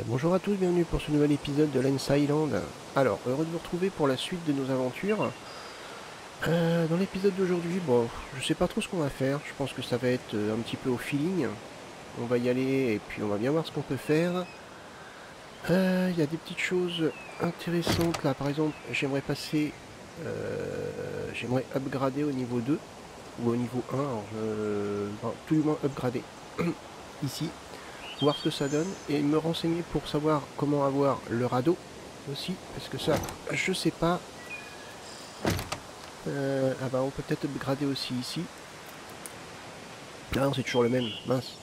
Bonjour à tous, bienvenue pour ce nouvel épisode de Lens Island. Alors, heureux de vous retrouver pour la suite de nos aventures. Dans l'épisode d'aujourd'hui, bon, je sais pas trop ce qu'on va faire, je pense que ça va être un petit peu au feeling. On va y aller et puis on va bien voir ce qu'on peut faire. Il y a des petites choses intéressantes là, par exemple, j'aimerais upgrader au niveau 2 ou au niveau 1, alors, plus ou moins upgrader ici, voir ce que ça donne et me renseigner pour savoir comment avoir le radeau aussi, parce que ça, je sais pas. Ah bah on peut peut-être upgrader aussi ici. Ah non, c'est toujours le même, mince,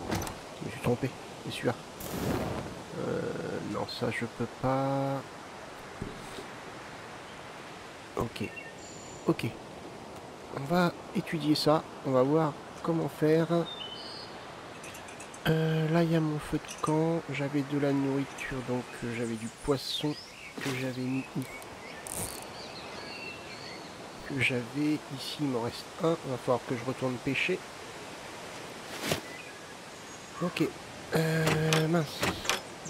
je me suis trompé, c'est celui-là. Non, ça je peux pas. Ok, ok. On va étudier ça, on va voir comment faire. Là il y a mon feu de camp, j'avais de la nourriture, donc j'avais du poisson que j'avais mis où? Que j'avais ici, il m'en reste un, il va falloir que je retourne pêcher. Ok, mince,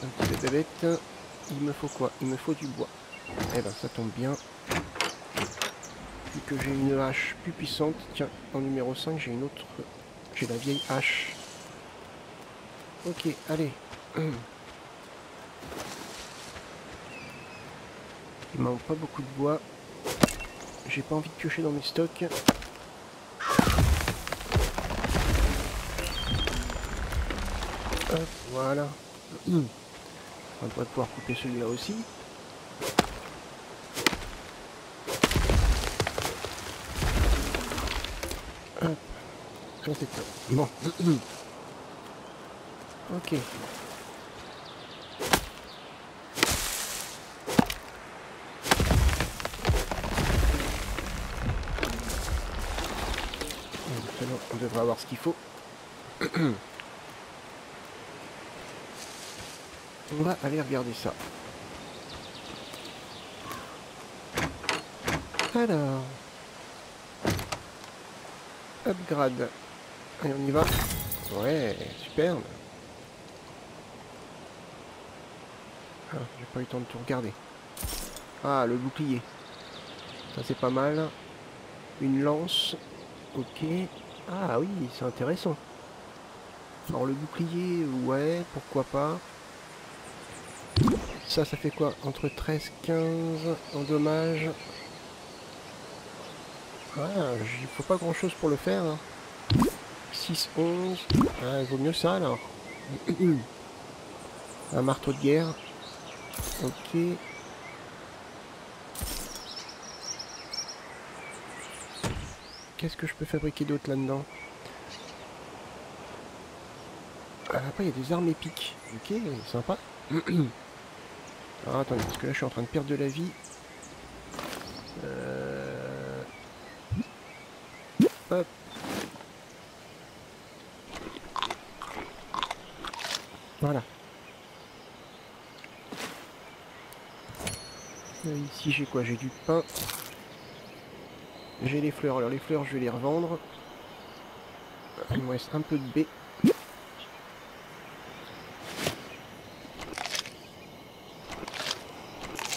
un petit peu bête. Il me faut quoi? Il me faut du bois. Eh ben ça tombe bien, vu que j'ai une hache plus puissante. Tiens, en numéro 5 j'ai une autre, j'ai la vieille hache. Ok, allez. Il manque pas beaucoup de bois. J'ai pas envie de piocher dans mes stocks. Hop, voilà. On devrait pouvoir couper celui-là aussi. Hop, ça c'est top. Bon. Ok. Maintenant, on devrait avoir ce qu'il faut. On va aller regarder ça. Alors, upgrade. Allez, on y va. Ouais, superbe. Ah, j'ai pas eu le temps de tout regarder. Ah, le bouclier. Ça, c'est pas mal. Une lance. Ok. Ah oui, c'est intéressant. Alors, le bouclier, ouais, pourquoi pas. Ça fait quoi? Entre 13 15 en dommage. Ah, il faut pas grand chose pour le faire. Hein. 6 11. Ah, il vaut mieux ça alors. Un marteau de guerre. Ok. Qu'est-ce que je peux fabriquer d'autre là-dedans? Ah, après, il y a des armes épiques. Ok, sympa. Alors, attendez, parce que là, je suis en train de perdre de la vie. Hop. Voilà. Ici, j'ai quoi? J'ai du pain. J'ai les fleurs. Alors, les fleurs, je vais les revendre. Il me reste un peu de baie.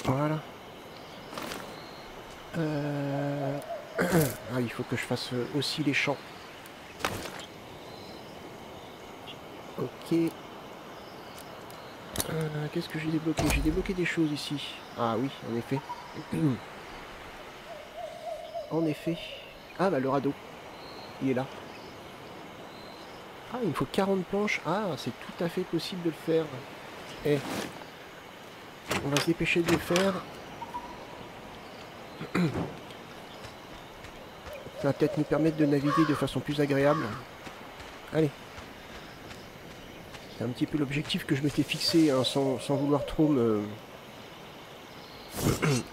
Voilà. Ah, il faut que je fasse aussi les champs. Ok. Qu'est-ce que j'ai débloqué? J'ai débloqué des choses ici. Ah oui, en effet. En effet. Ah bah le radeau. Il est là. Ah, il me faut 40 planches. Ah, c'est tout à fait possible de le faire. Eh, on va se dépêcher de le faire. Ça va peut-être nous permettre de naviguer de façon plus agréable. Allez. C'est un petit peu l'objectif que je m'étais fixé, hein, sans vouloir trop me...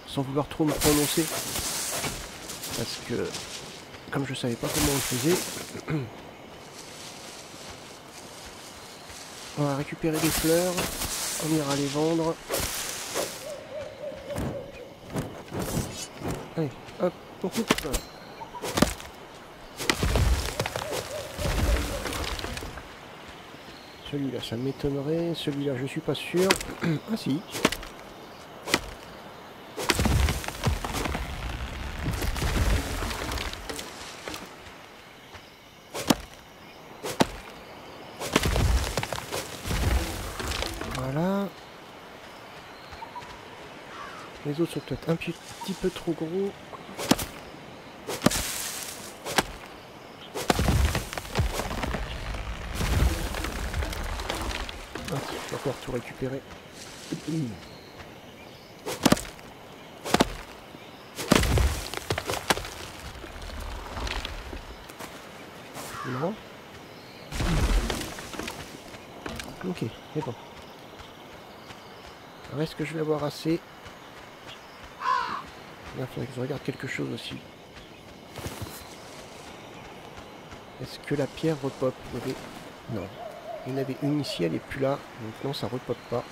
sans vouloir trop me prononcer. Parce que, comme je savais pas comment on le faisait... On va récupérer des fleurs. On ira les vendre. Allez, hop, on coupe. celui-là, ça m'étonnerait. Celui-là, je suis pas sûr. Ah si. Voilà. Les autres sont peut-être un petit peu trop gros. Ah, je vais encore tout récupérer. Non. Ok, c'est bon. Alors, est-ce que je vais avoir assez? Il faudrait que je regarde quelque chose aussi. Est-ce que la pierre repop? Non. Il y en avait une ici, elle est plus là. Donc non, ça repop pas.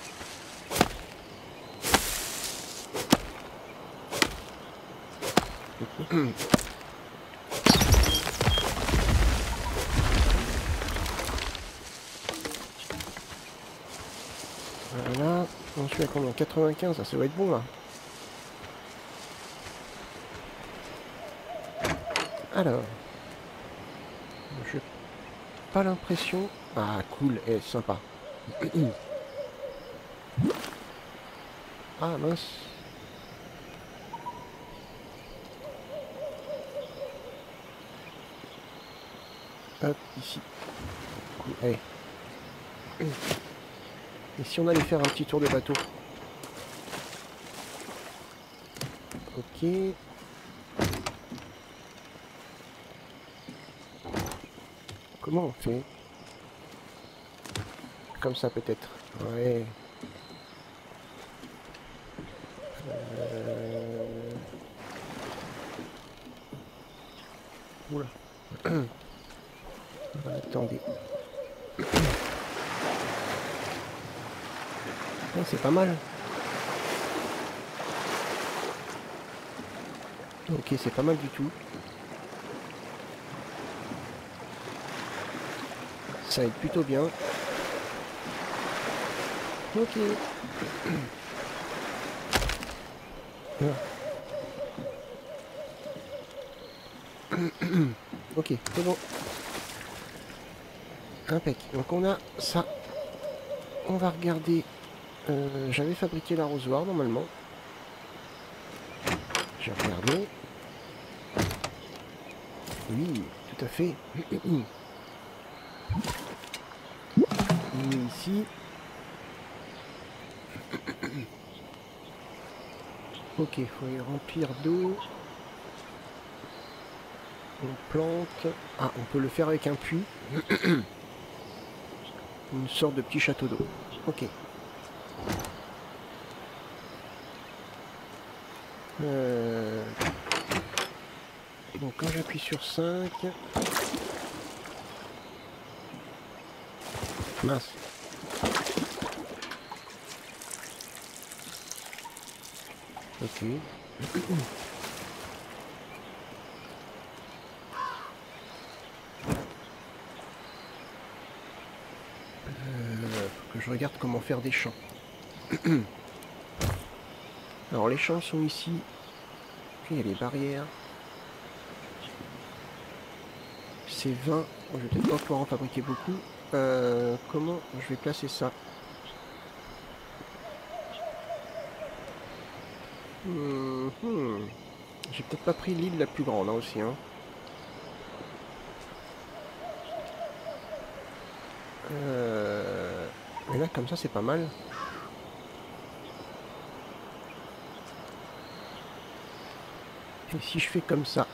Voilà. On suis à combien? 95, ça doit être bon là. Alors. Je n'ai pas l'impression... Ah cool, sympa. Ah mince. Hop, ici. Cool. Allez. Et si on allait faire un petit tour de bateau? Ok. Comment on fait? Comme ça peut-être. Ouais. Oula. Attendez. Ah, c'est pas mal. Ok, c'est pas mal du tout. Ça aide plutôt bien. Ok. Ok, c'est bon. Impec. Donc on a ça. On va regarder. J'avais fabriqué l'arrosoir normalement. J'ai regardé. Oui, tout à fait. Il est ici. Ok, il faut les remplir d'eau. On plante. Ah, on peut le faire avec un puits. Une sorte de petit château d'eau. Ok. Donc quand j'appuie sur 5... Mince. Ok. Faut que je regarde comment faire des champs. Alors les champs sont ici. Puis il y a les barrières. C'est 20. Je vais peut-être pas pouvoir en fabriquer beaucoup. Comment je vais placer ça? J'ai peut-être pas pris l'île la plus grande hein, aussi. Hein. Mais là comme ça c'est pas mal. Et si je fais comme ça?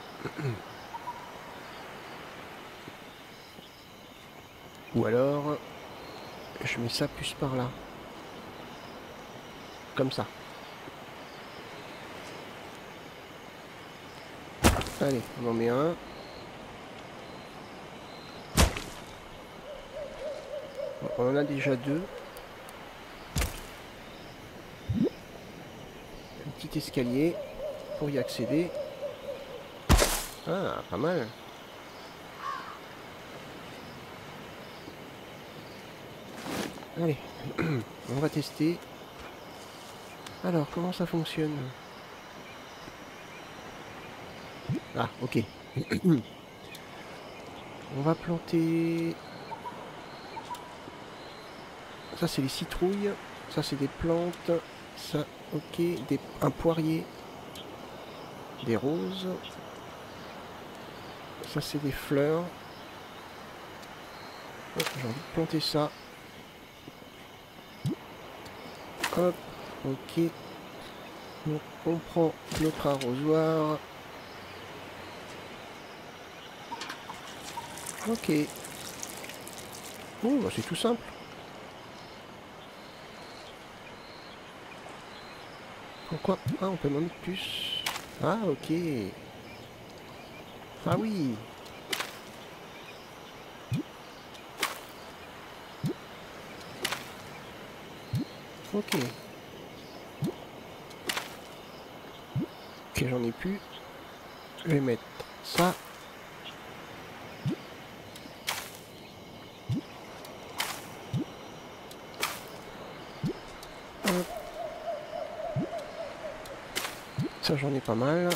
Ou alors je mets ça plus par là. Comme ça. Allez, on en met un. Bon, on en a déjà deux. Un petit escalier pour y accéder. Ah, pas mal. Allez, on va tester. Alors, comment ça fonctionne? Ah, ok. On va planter... Ça, c'est les citrouilles. Ça, c'est des plantes. Ça, ok. Un poirier. Des roses. Ça, c'est des fleurs. Oh, j'ai envie de planter ça. Hop, ok. Donc, on prend notre arrosoir. Ok. Bon, bah, c'est tout simple. Pourquoi? Ah, on peut m'en mettre plus. Ah, ok. Ah oui. Ok. Ok, j'en ai plus. Je vais mettre ça. Hop. Ça, j'en ai pas mal.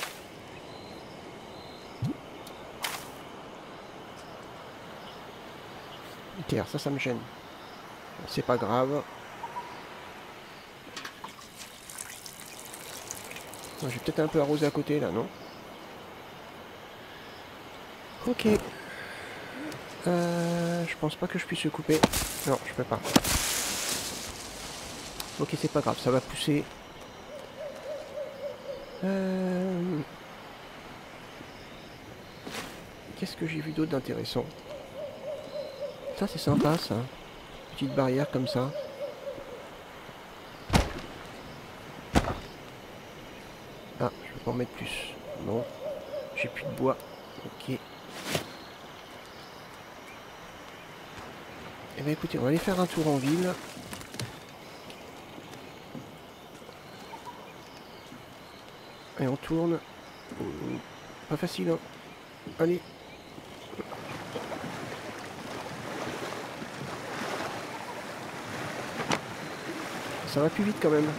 Terre, ça me gêne. C'est pas grave. J'ai peut-être un peu arrosé à côté, là, non? Ok. Je pense pas que je puisse le couper. Non, je peux pas. Ok, c'est pas grave, ça va pousser. Qu'est-ce que j'ai vu d'autre d'intéressant? Ça, c'est sympa, ça. Petite barrière comme ça. Ah, je peux pas en mettre plus. Non. J'ai plus de bois. Ok. Eh bien écoutez, on va aller faire un tour en ville. Et on tourne. Pas facile, hein. Allez. Ça va plus vite quand même.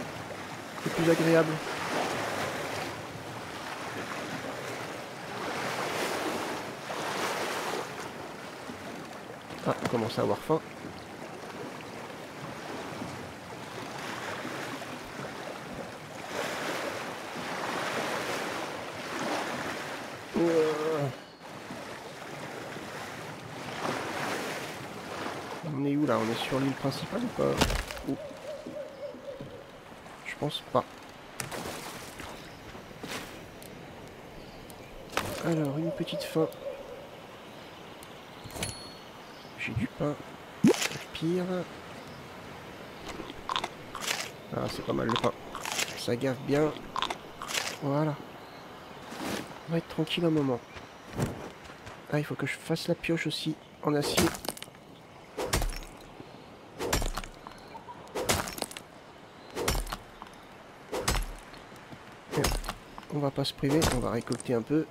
C'est plus agréable. Ah, on commence à avoir faim. On est où là? On est sur l'île principale ou pas? Oh. Je pense pas. Alors, une petite faim. J'ai du pain. Pire. Ah, c'est pas mal le pain. Ça gave bien. Voilà. On va être tranquille un moment. Ah, il faut que je fasse la pioche aussi en acier. On va pas se priver, on va récolter un peu.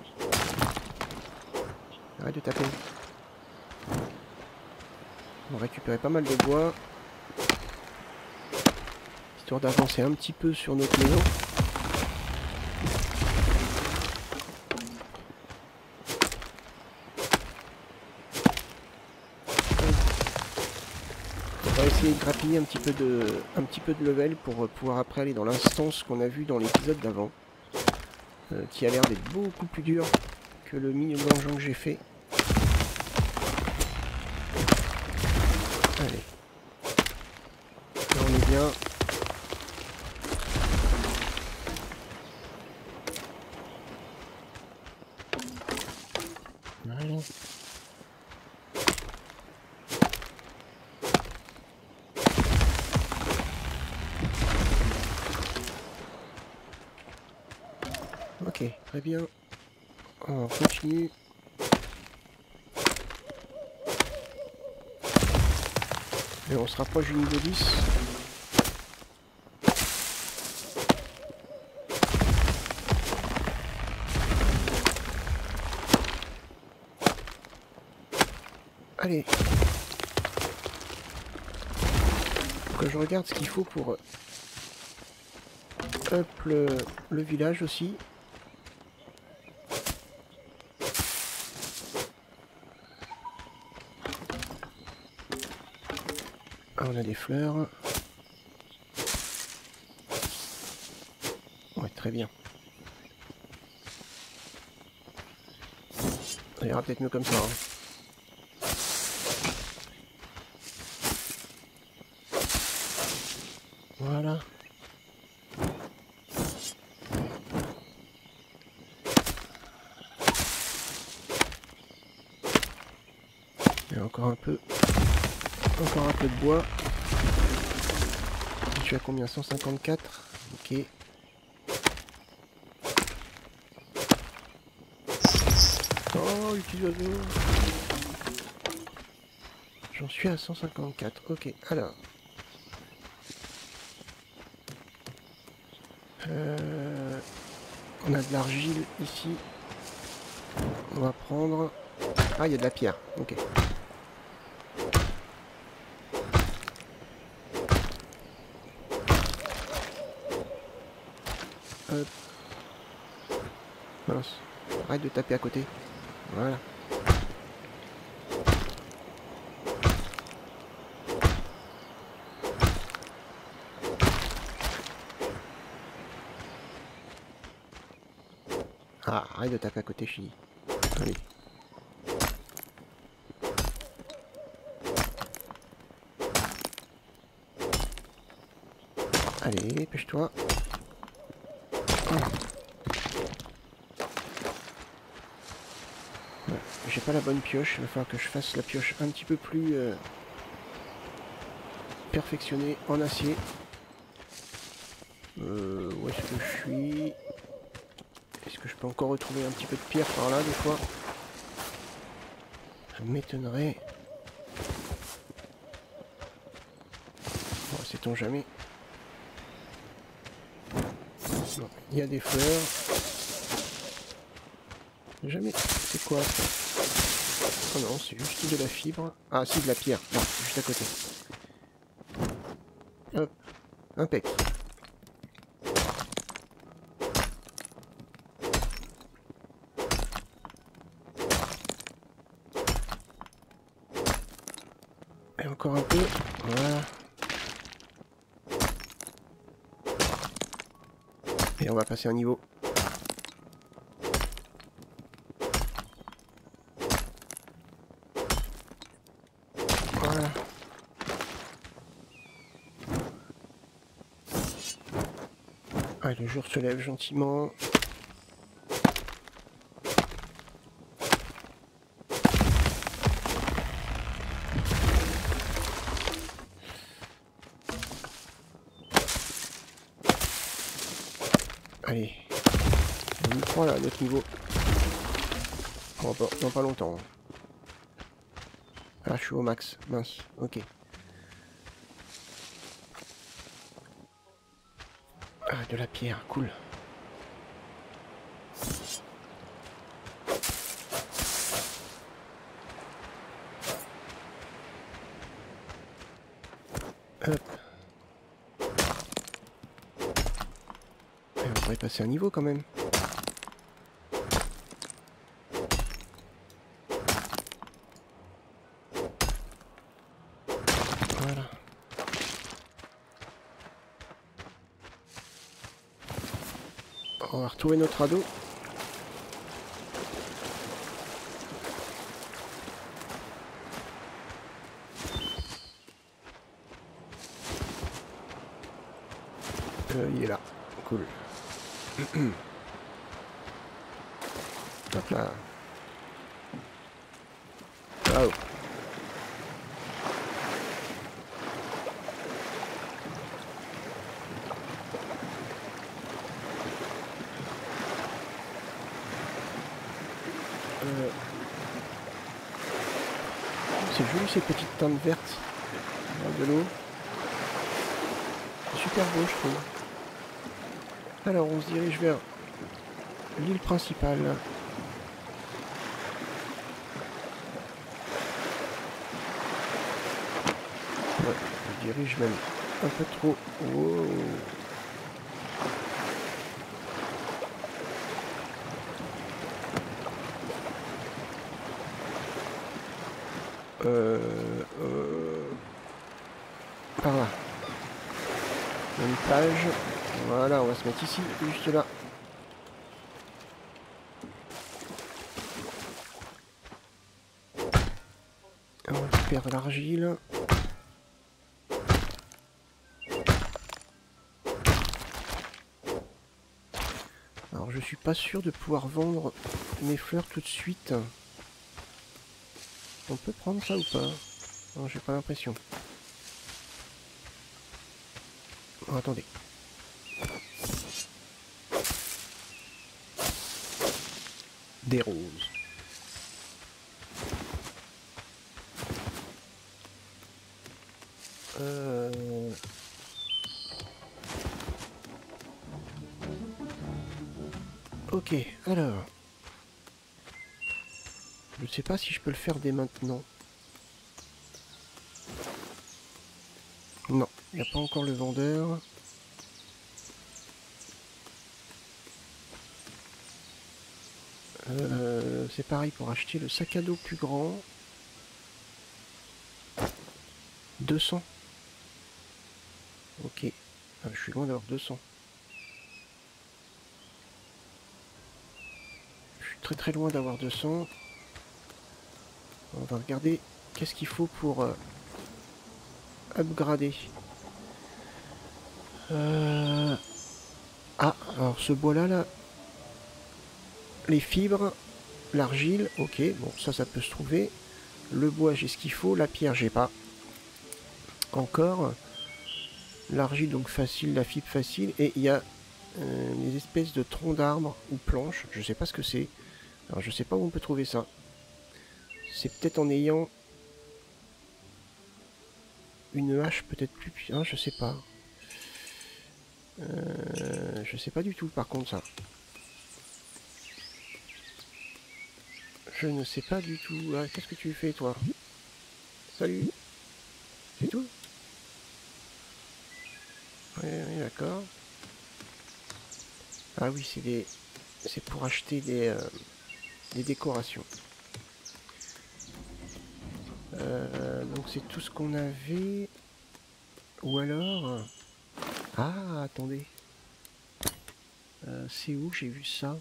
Arrête de taper. On va récupérer pas mal de bois. Histoire d'avancer un petit peu sur notre maison. On va essayer de grappiller un petit peu de level pour pouvoir après aller dans l'instance qu'on a vu dans l'épisode d'avant. Qui a l'air d'être beaucoup plus dur que le mini-donjon que j'ai fait. Allez. Là on est bien. Allez. Ok, très bien. On continue. Et on se rapproche du niveau 10. Allez. Faut que je regarde ce qu'il faut pour up le village aussi. Ah, on a des fleurs. Ouais, très bien. Ça ira peut-être mieux comme ça. Hein. Voilà. Il y a encore un peu de bois. Je suis à combien? 154. Ok. Oh, les petits oiseaux. J'en suis à 154. Ok, alors. On a de l'argile ici. On va prendre... Ah, il y a de la pierre. Ok. Hop. Mince. Arrête de taper à côté. Voilà. Ah, arrête de taper à côté, je dis. Allez. Allez, dépêche-toi. J'ai pas la bonne pioche, il va falloir que je fasse la pioche un petit peu plus perfectionnée en acier. Où est-ce que je suis? Est-ce que je peux encore retrouver un petit peu de pierre par là des fois? Ça m'étonnerait. Bon, sait-on jamais. Non, il y a des fleurs. Jamais. C'est quoi ça? Oh non, c'est juste de la fibre. Ah, c'est de la pierre. Non, juste à côté. Hop. Impec. Et encore un peu. Voilà. Et on va passer un niveau. Voilà. Ah, le jour se lève gentiment. Allez. On y croit là, à notre niveau. Oh, bah, non, pas longtemps. Ah, je suis au max. Mince. Ok. Ah, de la pierre. Cool. Hop. Et on pourrait passer un niveau quand même. Voilà. On va retrouver notre radeau. Il est là. Cool. Hop là. Waouh. C'est joli ces petites teintes vertes de l'eau. C'est super beau je trouve. Alors on se dirige vers l'île principale. Ouais, on se dirige même un peu trop. Wow. Par là. Une page. Voilà, on va se mettre ici, juste là. On récupère l'argile. Alors je suis pas sûr de pouvoir vendre mes fleurs tout de suite. On peut prendre ça ou pas? Non, j'ai pas l'impression. Oh, attendez. Des roses. Ok, alors. Je ne sais pas si je peux le faire dès maintenant. Non, il n'y a pas encore le vendeur. C'est pareil pour acheter le sac à dos plus grand. 200. Ok. Ah, je suis loin d'avoir 200. Je suis très très loin d'avoir 200. On va regarder qu'est-ce qu'il faut pour upgrader. Ah, alors ce bois là, les fibres, l'argile, ok, bon ça peut se trouver. Le bois j'ai ce qu'il faut, la pierre j'ai pas. Encore. L'argile donc facile, la fibre facile, et il y a des espèces de troncs d'arbres ou planches, je sais pas ce que c'est. Alors je sais pas où on peut trouver ça. C'est peut-être en ayant une hache peut-être plus puissante, je sais pas. Je sais pas du tout par contre ça. Je ne sais pas du tout. Ah, qu'est-ce que tu fais toi? Salut. C'est tout? Oui, d'accord. Ah oui, c'est pour acheter des décorations. Donc c'est tout ce qu'on avait. Ou alors... Ah, attendez. C'est où j'ai vu ça?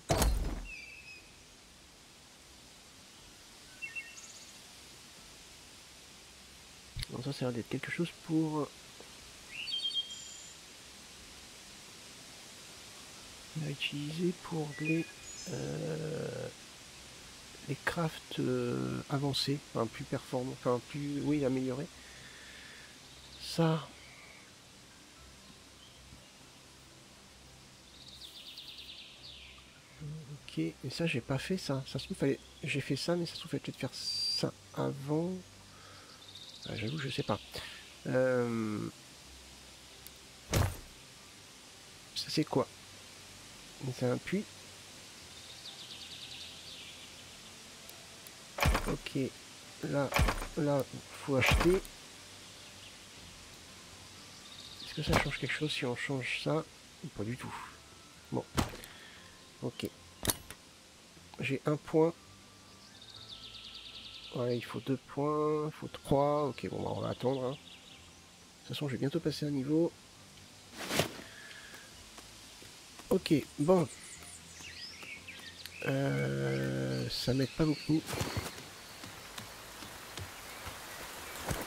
Donc ça, ça a l'air d'être quelque chose pour... à utiliser pour les crafts avancés, enfin plus performants, enfin plus, oui, améliorés. Ça... Ok, et ça j'ai pas fait ça. Ça se trouve, fallait... j'ai fait ça, mais ça se trouve, fallait peut-être faire ça avant. Ah, j'avoue, je sais pas. Ça c'est quoi? C'est un puits. Ok, là, faut acheter. Est-ce que ça change quelque chose si on change ça? Pas du tout. Bon, ok. J'ai un point. Ouais, il faut 2 points, il faut 3. Ok, bon, on va attendre. Hein. De toute façon, je vais bientôt passer un niveau. Ok, bon. Ça m'aide pas beaucoup.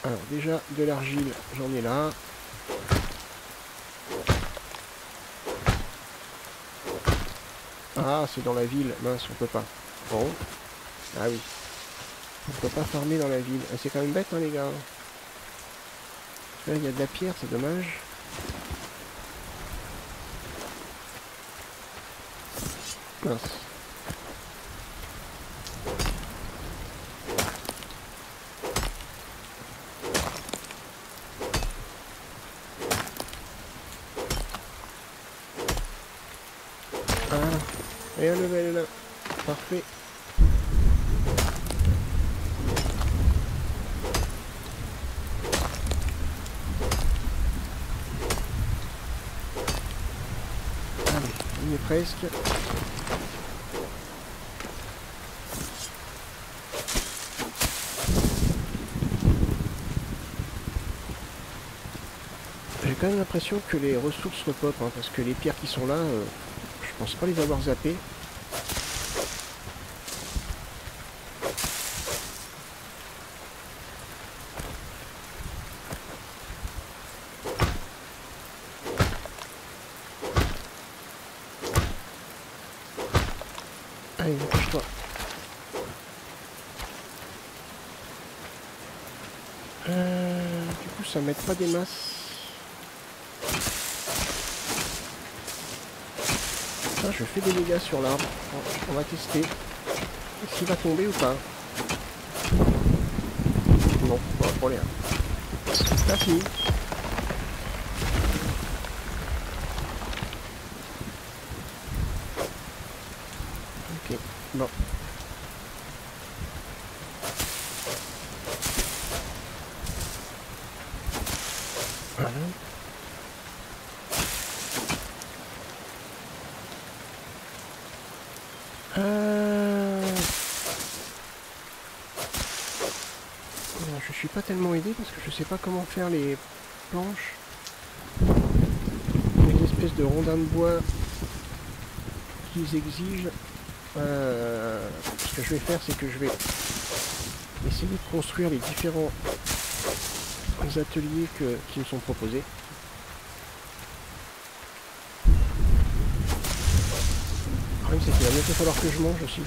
Alors, déjà, de l'argile, j'en ai là. Ah, c'est dans la ville. Mince, on peut pas. Bon. Ah oui. On peut pas farmer dans la ville. C'est quand même bête, hein, les gars. Là, il y a de la pierre, c'est dommage. Mince. Ah, et un level là. Parfait. y est presque. J'ai quand même l'impression que les ressources repopent, hein, parce que les pierres qui sont là, je pense pas les avoir zappées. Allez, dépêche-toi. Du coup, ça m'aide pas des masses. Ah, je fais des dégâts sur l'arbre. On va tester. Est-ce qu'il va tomber ou pas? Non, bon, pour rien. C'est fini. Ok, bon. Voilà. Je suis pas tellement aidé parce que je sais pas comment faire les planches. Il y a une espèce de rondin de bois qu'ils exigent. Ce que je vais faire, c'est que je vais essayer de construire les différents ateliers qui me sont proposés. Le problème, c'est qu'il va bientôt falloir que je mange aussi.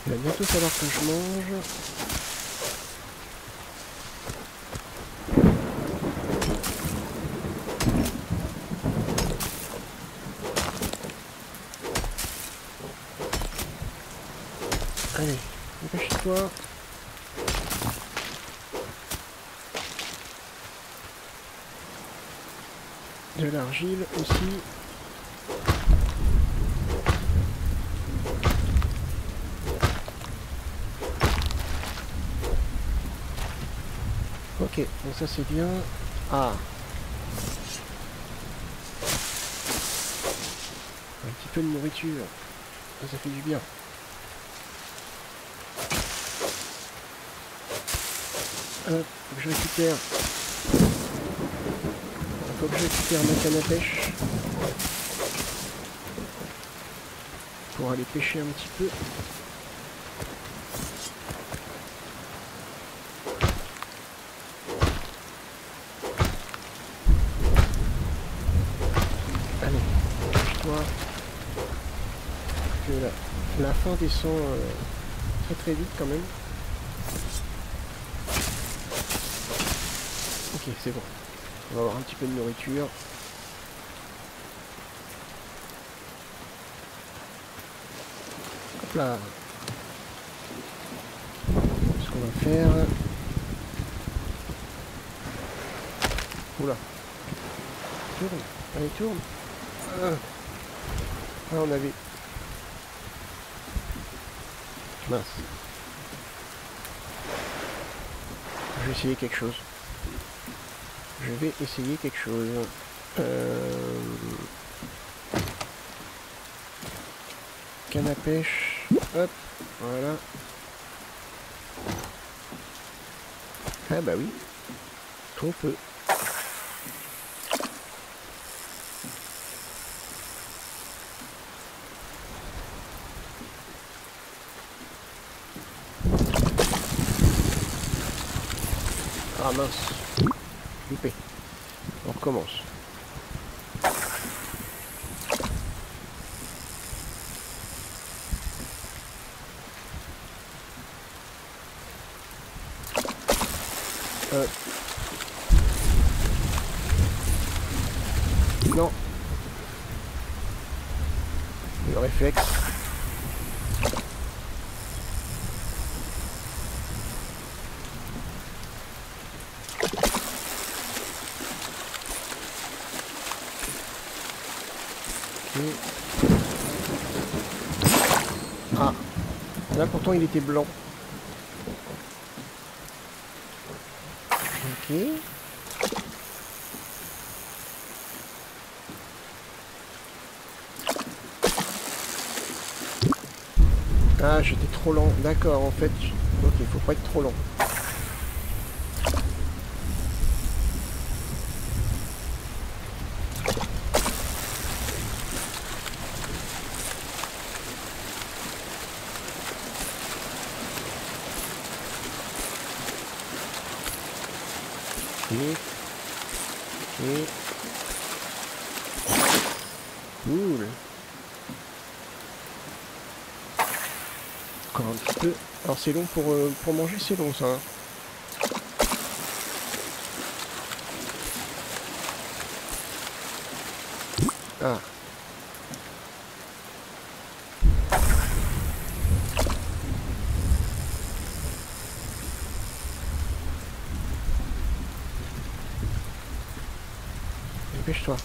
Il va bientôt falloir que je mange. Allez, dépêche-toi. De l'argile aussi. Ok, donc ça c'est bien. Ah. Un petit peu de nourriture. Ça fait du bien. Hop, faut que je récupère. Faut que je récupère ma canne à pêche. Pour aller pêcher un petit peu. Allez, pêche-toi. Que la faim descend très très vite quand même. Ok, c'est bon. On va avoir un petit peu de nourriture. Hop là. Ce qu'on va faire. Oula. Tourne. Allez, tourne. Ah, on avait... Mince. Je vais essayer quelque chose. Canne à pêche. Hop. Voilà. Ah bah oui. Trop peu. Ah mince. Loupé. On recommence. Non. Le réflexe. Ok. Ah. Là pourtant il était blanc. Ok. Ah, j'étais trop lent. D'accord, en fait. Ok, faut pas être trop lent. Ok. Ok. Cool. Encore un petit peu. Alors c'est long pour manger, c'est long ça. Hein. Ah. Dépêche-toi.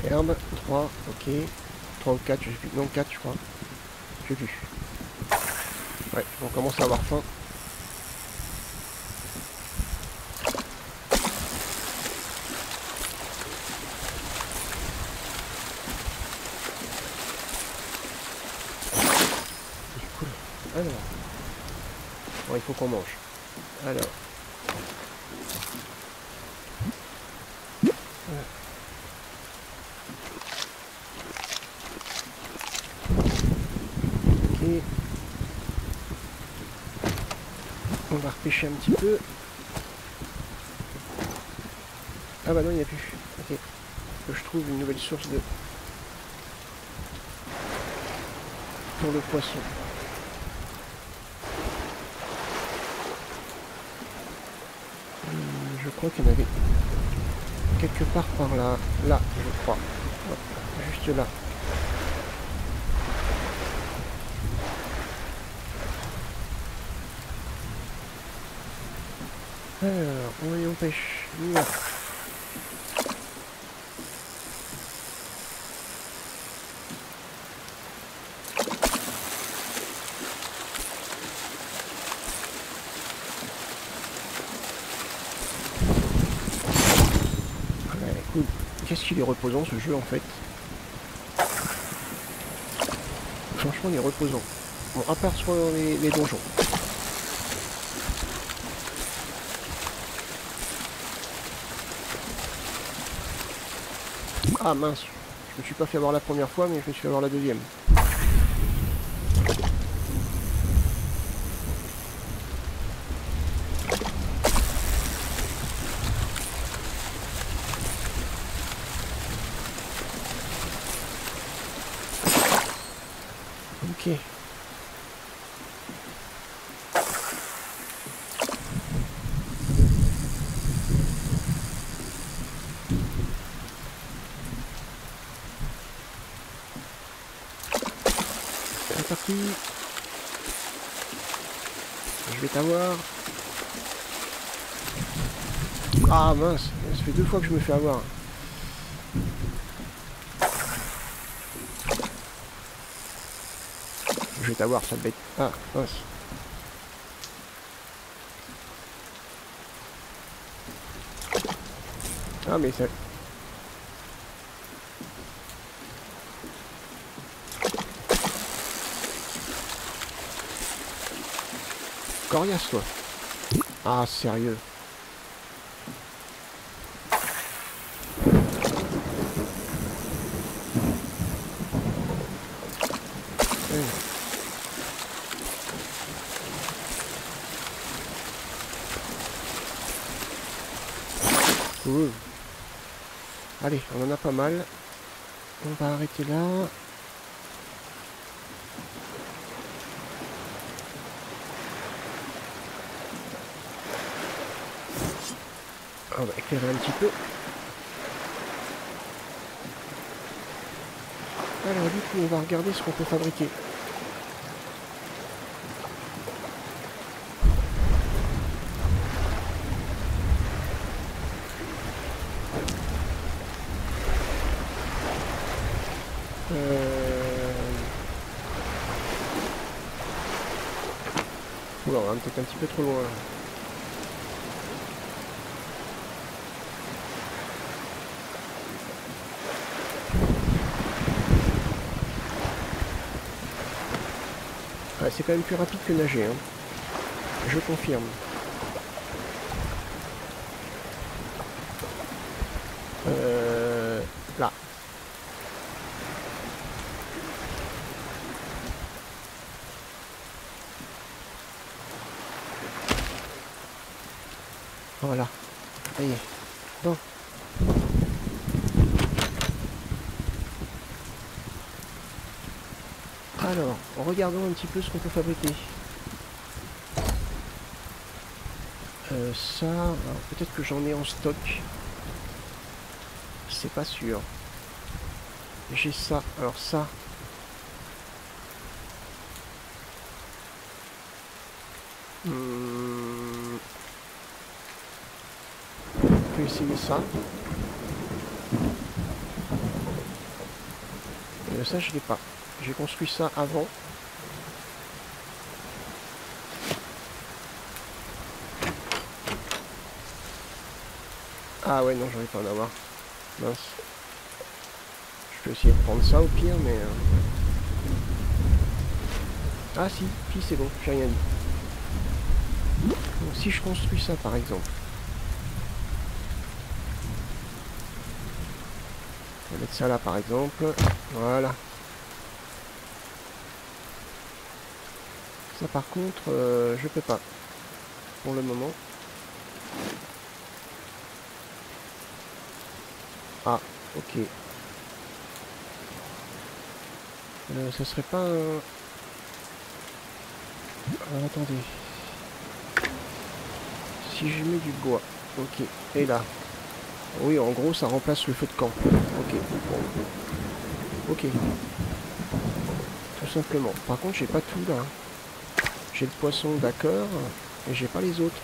Herbe, 3, ok. 3 ou 4, je sais plus. Non, 4 je crois. Je sais plus. Ouais, on commence à avoir faim. C'est cool. Alors. Bon, il faut qu'on mange. Alors. Ok. On va repêcher un petit peu. Ah bah non, il n'y a plus. Ok. Que je trouve une nouvelle source de... pour le poisson. Je crois qu'il y en avait quelque part par là. Là, je crois. Hop, juste là. Alors, on pêche. Là. Ouais, cool. Qu'est-ce qu'il est reposant ce jeu en fait. Franchement, il est reposant. Bon, à part sur les donjons. Ah mince, je me suis pas fait avoir la première fois, mais je me suis fait avoir la deuxième. Ok. C'est parti. Je vais t'avoir. Ah mince, ça fait 2 fois que je me fais avoir. Je vais t'avoir, sale bête. Ah, mince. Ah mais ça... Coriace toi. Ah sérieux. Cool. Allez, on en a pas mal. On va arrêter là. On va éclairer un petit peu. Alors du coup, on va regarder ce qu'on peut fabriquer. on va peut-être un petit peu trop loin. Ouais, c'est quand même plus rapide que nager, hein. Je confirme. Là. Voilà. Ça y est. Bon. Alors, regardons un petit peu ce qu'on peut fabriquer. Ça, peut-être que j'en ai en stock. C'est pas sûr. J'ai ça. Alors ça. On peut essayer ça. Ça, je l'ai pas. J'ai construit ça avant. Ah ouais, non, j'aurais pas en avoir. Mince. Je peux essayer de prendre ça au pire, mais... Ah si, c'est bon, j'ai rien dit. Donc, si je construis ça, par exemple... On va mettre ça là, par exemple. Voilà. Ça, par contre, je peux pas. Pour le moment. Ah, ok. Ça serait pas un... Alors, attendez. Si je mets du bois. Ok. Et là. Oui, en gros, ça remplace le feu de camp. Ok. Ok. Tout simplement. Par contre, j'ai pas tout là. J'ai le poisson, d'accord. Et j'ai pas les autres.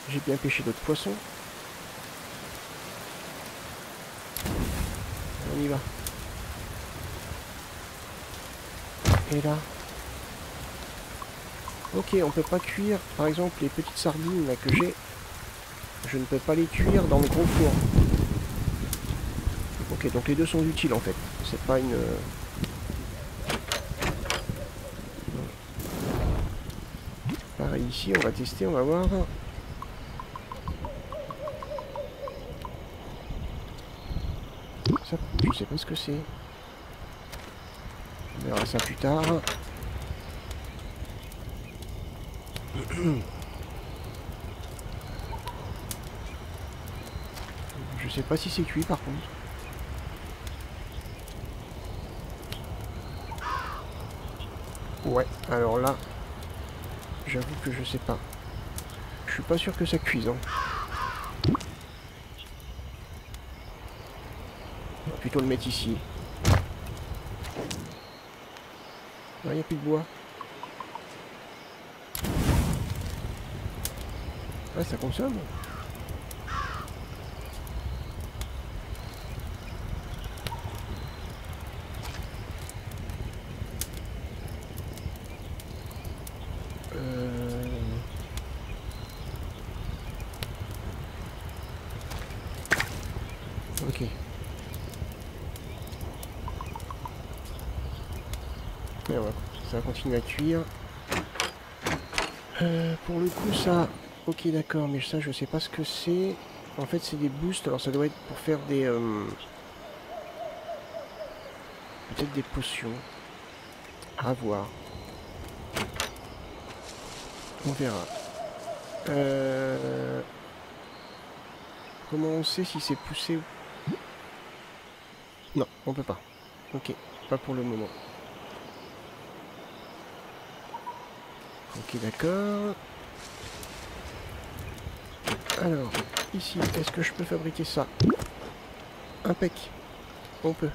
J'ai bien pêché d'autres poissons. On y va. Et là. Ok, on peut pas cuire, par exemple, les petites sardines là que j'ai. Je ne peux pas les cuire dans le gros four. Ok, donc les deux sont utiles en fait. C'est pas une... Pareil ici, on va tester, on va voir. Ça, je sais pas ce que c'est. On verra ça plus tard. Je sais pas si c'est cuit par contre. Ouais, alors là, j'avoue que je sais pas. Je suis pas sûr que ça cuise. Hein. On va plutôt le mettre ici. Ah, il n'y a plus de bois. Ouais, ça consomme. Ok. Et voilà, ça va continuer à cuire. Pour le coup, ça... Ok, d'accord, mais ça, je sais pas ce que c'est. En fait, c'est des boosts, alors ça doit être pour faire des... Peut-être des potions. À voir. On verra. Comment on sait si c'est poussé ou... Non, on peut pas. Ok, pas pour le moment. Ok, d'accord. Alors, ici, est-ce que je peux fabriquer ça? Impec. On peut.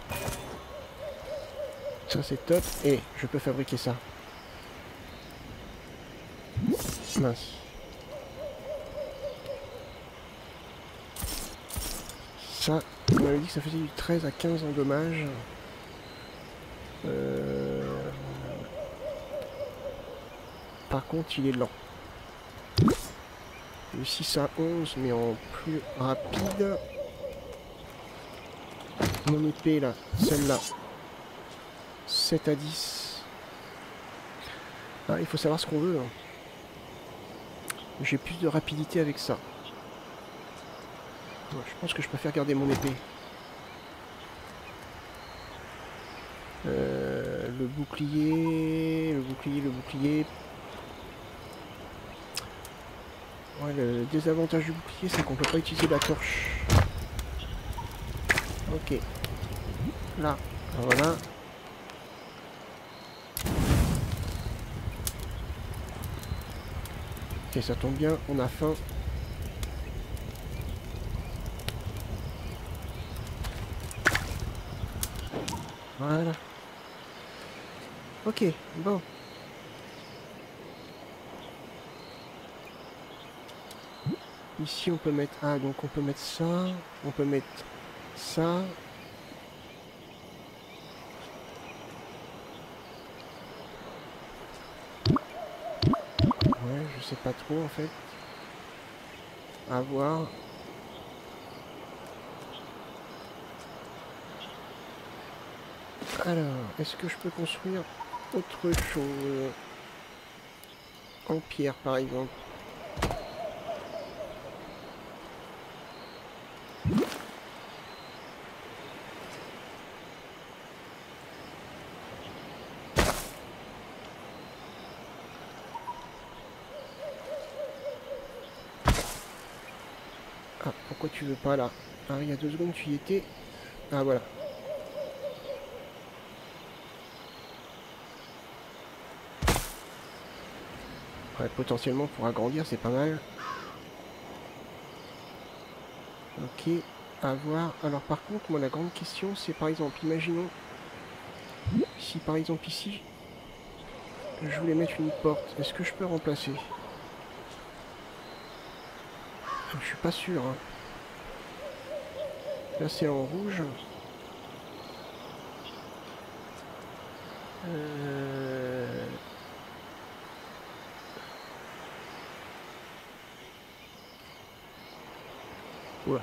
Ça, c'est top. Et je peux fabriquer ça. Mince. Ça, on m'avait dit que ça faisait du 13 à 15 en dommages. Par contre, il est lent. Le 6 à 11, mais en plus rapide. Mon épée, là, celle-là. 7 à 10. Ah, il faut savoir ce qu'on veut. Hein. J'ai plus de rapidité avec ça. Ouais, je pense que je préfère garder mon épée. Le bouclier, le bouclier, le bouclier. Ouais, le désavantage du bouclier, c'est qu'on peut pas utiliser la torche. Ok. Là, voilà. Ok, ça tombe bien, on a faim. Voilà. Ok, bon. Ici, on peut mettre... Ah, donc on peut mettre ça. On peut mettre ça. Ouais, je sais pas trop, en fait. À voir. Alors, est-ce que je peux construire autre chose? En pierre, par exemple. Ah, pourquoi tu veux pas là? Ah, il y a 2 secondes, tu y étais. Ah, voilà. Ouais, potentiellement, pour agrandir, c'est pas mal. Ok, à voir. Alors, par contre, moi, la grande question, c'est par exemple, imaginons, si par exemple ici, je voulais mettre une porte, est-ce que je peux remplacer? Je suis pas sûr. Hein. Là, c'est en rouge. Oula.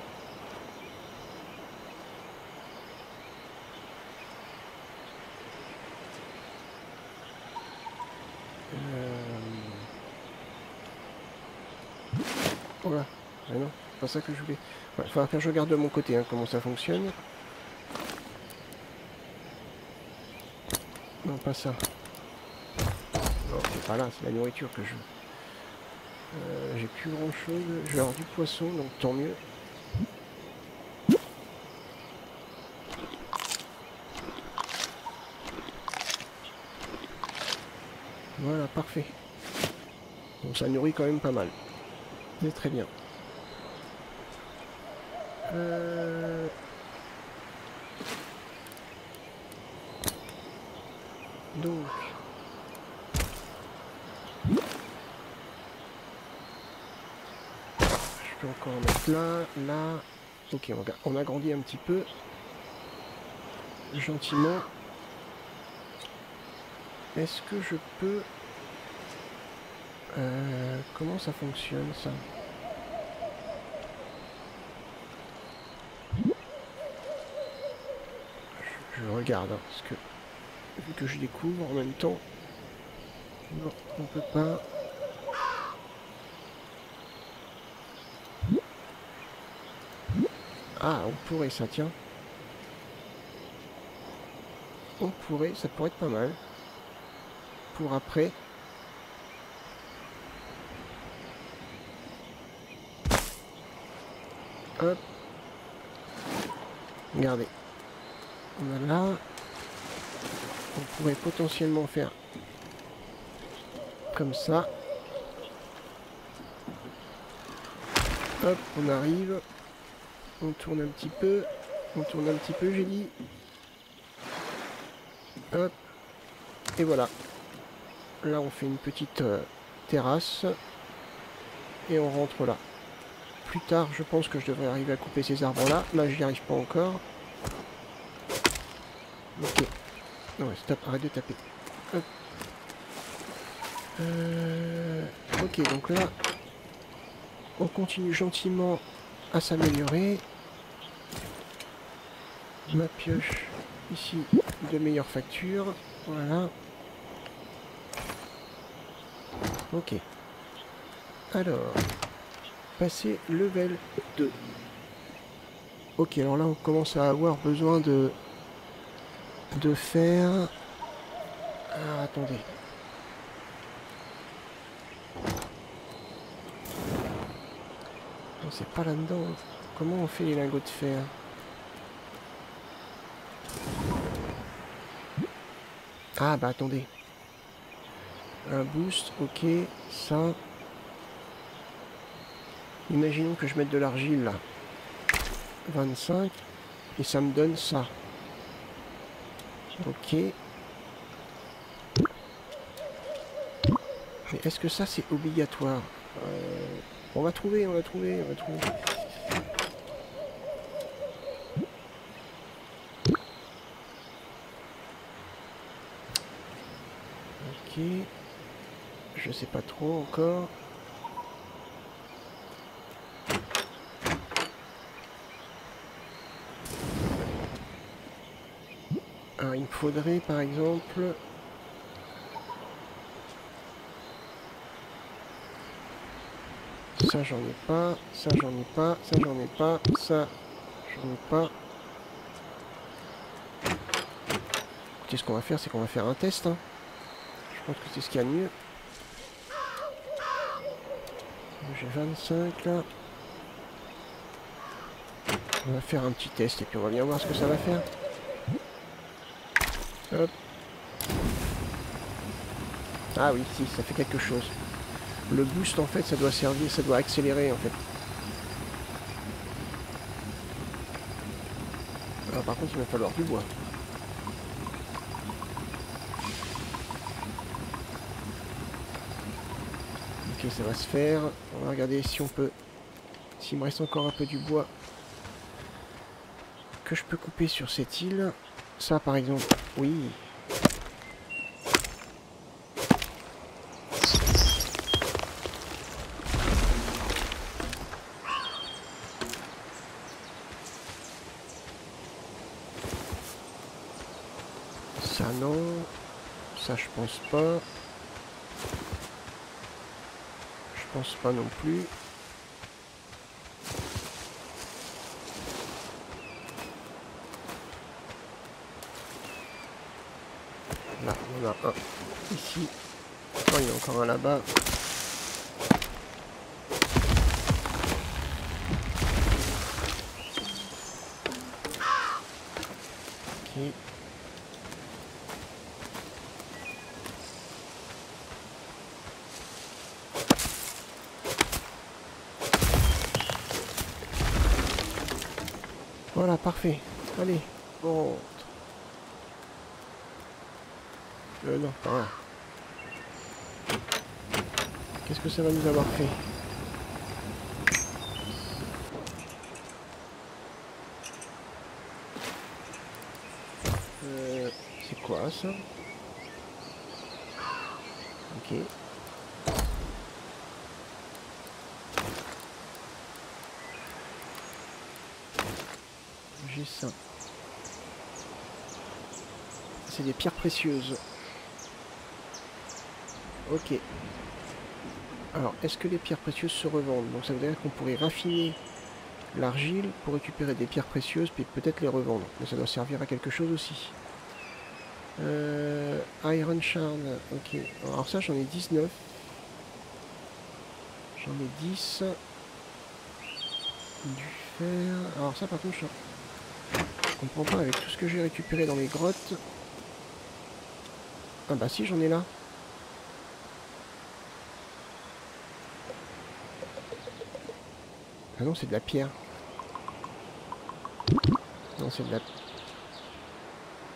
Oula. Ah non, c'est pas ça que je voulais. Ouais, faudra que je regarde de mon côté hein, comment ça fonctionne. Non, pas ça. Non, c'est pas là, c'est la nourriture que je veux. J'ai plus grand chose. Je vais avoir du poisson, donc tant mieux. Voilà, parfait. Bon, ça nourrit quand même pas mal. C'est très bien. Donc... Je peux encore en mettre là, là... Ok, on agrandit un petit peu. Gentiment. Est-ce que je peux... comment ça fonctionne, ça? Je regarde, hein, parce que... Vu que je découvre en même temps... Non, on peut pas... Ah, on pourrait ça, tiens. On pourrait, ça pourrait être pas mal. Pour après... Hop. Regardez. On a là. On pourrait potentiellement faire comme ça. Hop, on arrive. On tourne un petit peu. On tourne un petit peu, j'ai dit. Hop. Et voilà. Là, on fait une petite terrasse. Et on rentre là. Plus tard, je pense que je devrais arriver à couper ces arbres-là. Là, j'y arrive pas encore. Ok. Non, stop, arrête de taper. Hop. Ok, donc là, on continue gentiment à s'améliorer. Ma pioche, ici, de meilleure facture. Voilà. Ok. Alors, passer level 2. Ok, alors là, on commence à avoir besoin de faire... Ah, attendez. Non, c'est pas là-dedans. Comment on fait les lingots de fer? Ah, bah attendez. Un boost, ok. Ça. Imaginons que je mette de l'argile là. 25. Et ça me donne ça. Ok. Mais est-ce que ça c'est obligatoire? On va trouver, on va trouver, on va trouver. Ok. Je sais pas trop encore. Alors il me faudrait par exemple... Ça j'en ai pas, ça j'en ai pas, ça j'en ai pas, ça j'en ai pas. Écoutez, ce qu'on va faire, c'est qu'on va faire un test. Hein. Je pense que c'est ce qu'il y a de mieux. J'ai 25 là. On va faire un petit test et puis on va bien voir ce que ça va faire. Hop. Ah oui, si, ça fait quelque chose. Le boost en fait, ça doit servir, ça doit accélérer en fait. Alors par contre, il va falloir du bois. Ok, ça va se faire. On va regarder si on peut... S'il me reste encore un peu du bois que je peux couper sur cette île. Ça par exemple, oui. Ça non. Ça je pense pas. Je pense pas non plus. Là, il y en a un ici. Oh, il y en a encore un là-bas. Ok. Voilà, parfait. Allez, bon. Non, pas rien. Qu'est-ce que ça va nous avoir fait? C'est quoi ça? Ok. J'ai ça. C'est des pierres précieuses. Ok. Alors, est-ce que les pierres précieuses se revendent? Donc ça veut dire qu'on pourrait raffiner l'argile pour récupérer des pierres précieuses, puis peut-être les revendre. Mais ça doit servir à quelque chose aussi. Iron Shard, ok. Alors ça, j'en ai 19. J'en ai 10. Du fer. Alors ça, par contre, je comprends pas avec tout ce que j'ai récupéré dans les grottes. Ah bah si, j'en ai là. Ah non, c'est de la pierre. Non, c'est de la...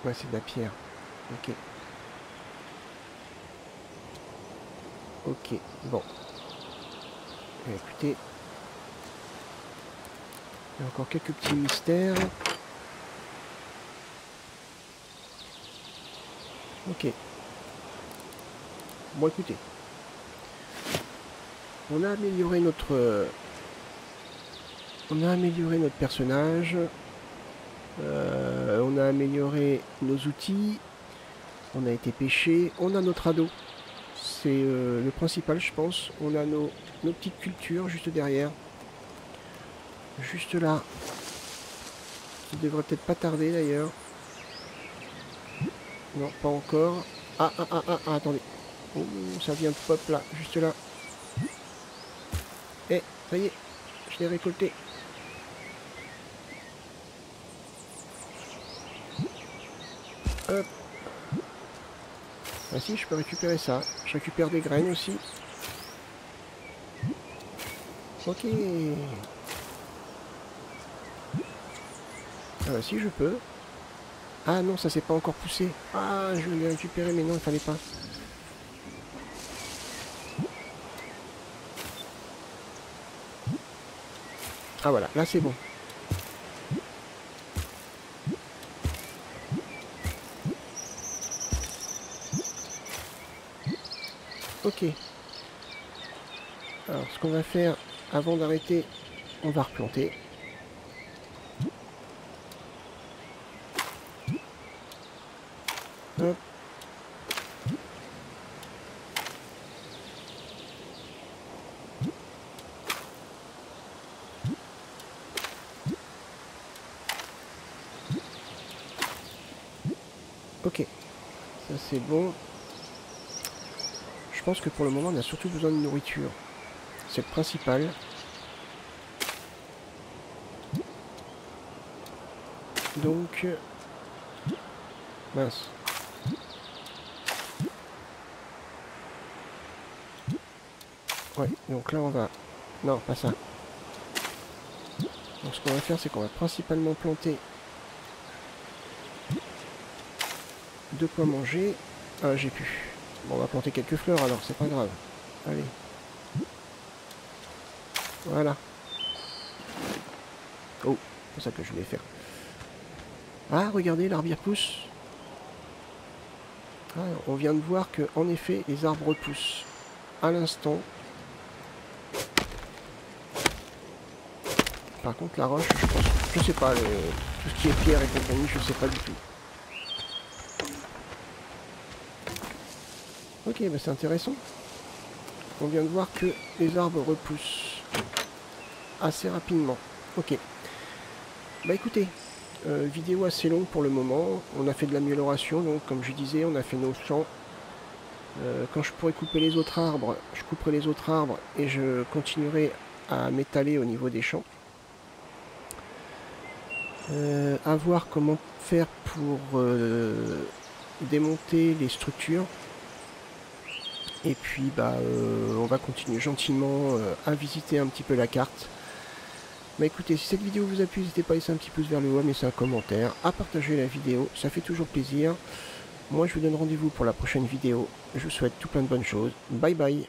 Ouais, c'est de la pierre. Ok. Ok, bon. Eh, écoutez. Il y a encore quelques petits mystères. Ok. Bon, écoutez. On a amélioré notre... on a amélioré notre personnage. On a amélioré nos outils. On a été pêché. On a notre ado. C'est le principal, je pense. On a nos petites cultures juste derrière. Juste là. Qui devrait peut-être pas tarder d'ailleurs. Non, pas encore. Ah, attendez. Oh, ça vient de pop là, juste là. Eh, ça y est, je l'ai récolté. Hop. Ah si, je peux récupérer ça. Je récupère des graines aussi. Ok. Ah bah si, je peux. Ah non, ça s'est pas encore poussé. Ah, je l'ai récupéré, mais non, il fallait pas. Ah voilà, là c'est bon. Ok. Alors, ce qu'on va faire, avant d'arrêter, on va replanter. Hop. Ok. Ça c'est bon. Je pense que pour le moment, on a surtout besoin de nourriture. C'est le principal. Donc... mince. Ouais, donc là on va... non, pas ça. Donc ce qu'on va faire, c'est qu'on va principalement planter de quoi manger. Ah, j'ai pu. Bon, on va planter quelques fleurs alors, c'est pas grave. Allez. Voilà. Oh, c'est ça que je voulais faire. Ah, regardez, l'arbre pousse. Ah, on vient de voir que, en effet, les arbres repoussent. À l'instant. Par contre, la roche, je pense, je sais pas, tout ce qui est pierre et compagnie, je sais pas du tout. Ok, bah c'est intéressant. On vient de voir que les arbres repoussent assez rapidement. Ok. Bah écoutez, vidéo assez longue pour le moment. On a fait de l'amélioration, donc comme je disais, on a fait nos champs. Quand je pourrai couper les autres arbres, je couperai les autres arbres et je continuerai à m'étaler au niveau des champs. À voir comment faire pour démonter les structures. Et puis bah on va continuer gentiment à visiter un petit peu la carte. Bah écoutez, si cette vidéo vous a plu, n'hésitez pas à laisser un petit pouce vers le haut, à laisser un commentaire, à partager la vidéo, ça fait toujours plaisir. Moi je vous donne rendez-vous pour la prochaine vidéo. Je vous souhaite tout plein de bonnes choses. Bye bye.